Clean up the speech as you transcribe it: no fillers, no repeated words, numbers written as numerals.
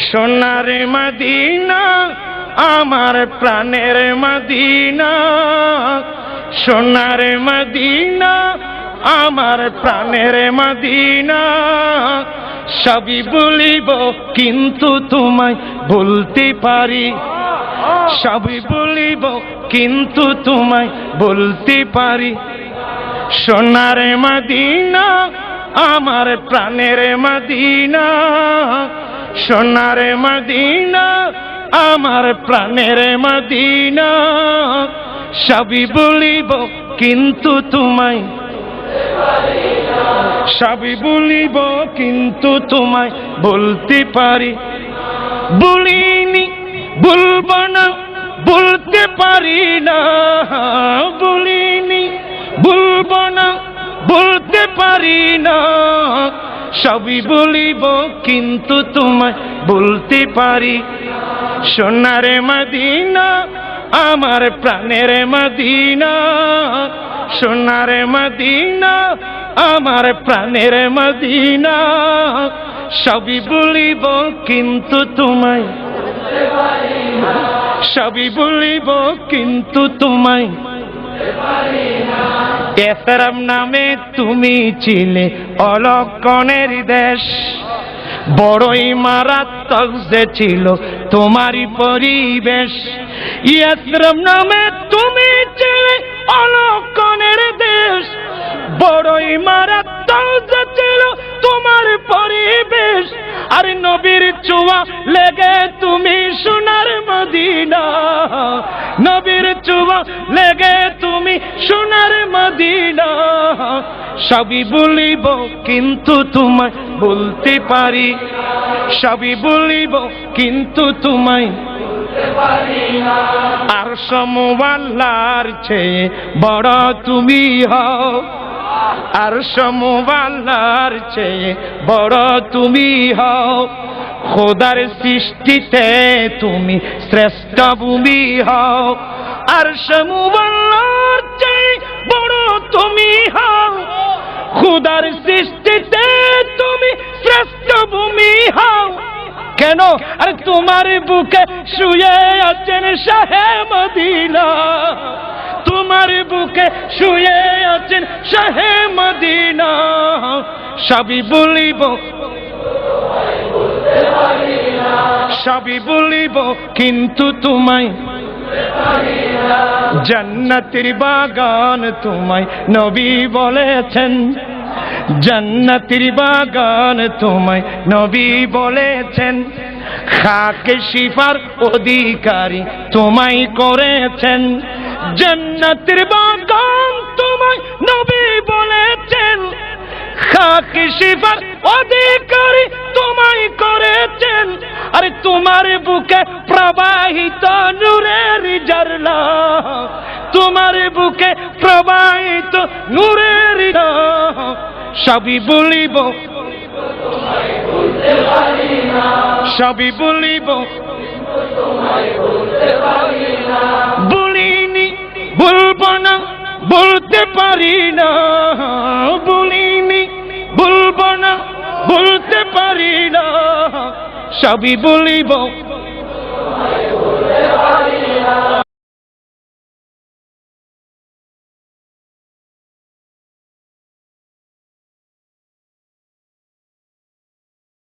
সোনার মদিনা আমার প্রাণের মদিনা, সোনার মদিনা আমার প্রাণের মদিনা। সবই বলিব কিন্তু তোমায় বলতে পারি, সবই বলিব কিন্তু তোমায় বলতে পারি। সোনার মদিনা আমার প্রাণের মদিনা, সোনার মদিনা আমার প্রাণের মদিনা। সবই বলিব কিন্তু তোমায়, সবই বলিব কিন্তু তোমায় বলতে পারি। বলিনি বলবো না বলতে পারি না, বলিনি বলবো না বলতে পারি না। সবই বলিব কিন্তু তোমায় বলতে পারি। সোনার মদিনা আমার প্রাণের মদিনা, সোনার মদিনা আমার প্রাণের মদিনা। সবই বলিব কিন্তু তোমায়, সবই বলিব কিন্তু তোমায়। এসরাম নামে তুমি ছিলে অলক্ষণের দেশ, বড়ই মারাত্মক যে ছিল তোমারই পরিবেশ। এসরাম নামে তুমি ছিলে অলক্ষণের দেশ, বড়ই মারাত্মক যে ছিল তোমার পরিবেশ। আর নবীর ছোঁয়া লেগে তুমি সোনার মদিনা, নবীর ছোঁয়া লেগে তুমি সোনার মদিনা। সবই বলিব কিন্তু তোমায় বলতে পারি, সবই বলিব কিন্তু তোমায় বলতে পারি না। আর সমওয়ালার চেয়ে বড় তুমি হও, আর সমওয়ালার চেয়ে বড় তুমি হও। খোদার সৃষ্টিতে তুমি শ্রেষ্ঠ ভূমি হও, আর সমওয়ালার চেয়ে বড় তুমি হও। খোদার সৃষ্টিতে তুমি শ্রেষ্ঠ ভূমি হও। কেন? আর তোমার বুকে শুয়ে আছেন শাহে মদিনা, তোমার বুকে শুয়ে আছেন শাহে মদিনা। সবই বলিব, সবই বলিব কিন্তু তোমায়। জান্নাতের বাগান তোমায় নবী বলেছেন, জান্নাতের বাগান তোমায় নবী বলেছেন। খাকে শিফার অধিকারী তোমায় করেছেন, জান্নাতের বাগান তোমায় নবী বলেছেন। খাকে শিফার অধিকারী তোমায় করেছেন। আরে তোমার বুকে প্রবাহিত নূরের ঝরনা, তোমার বুকে প্রবাহিত নূরের ঝরনা। সবই বলিব, সবই বলিব বলিনি বলবো না বলতে পারি না, বলিনি বলবো না বলতে পারি না। সবই বলিব